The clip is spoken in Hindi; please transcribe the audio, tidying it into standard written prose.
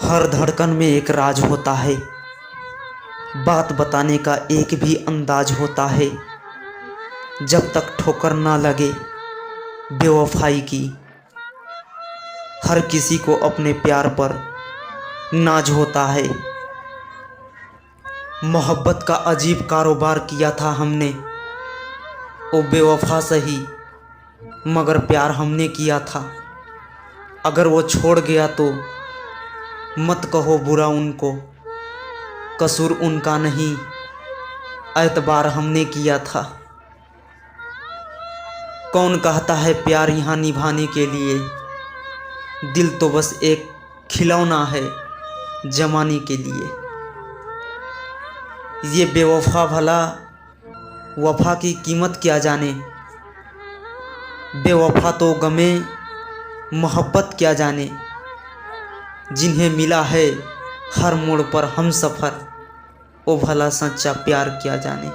हर धड़कन में एक राज होता है, बात बताने का एक भी अंदाज होता है। जब तक ठोकर ना लगे बेवफाई की, हर किसी को अपने प्यार पर नाज होता है। मोहब्बत का अजीब कारोबार किया था हमने, ओ बेवफा सही मगर प्यार हमने किया था। अगर वो छोड़ गया तो मत कहो बुरा उनको, कसूर उनका नहीं, एतबार हमने किया था। कौन कहता है प्यार यहाँ निभाने के लिए, दिल तो बस एक खिलौना है जमाने के लिए। ये बेवफा भला वफा की कीमत क्या जाने, बेवफा तो गमे मोहब्बत क्या जाने। जिन्हें मिला है हर मोड़ पर हम सफ़र, ओ भला सच्चा प्यार क्या जाने।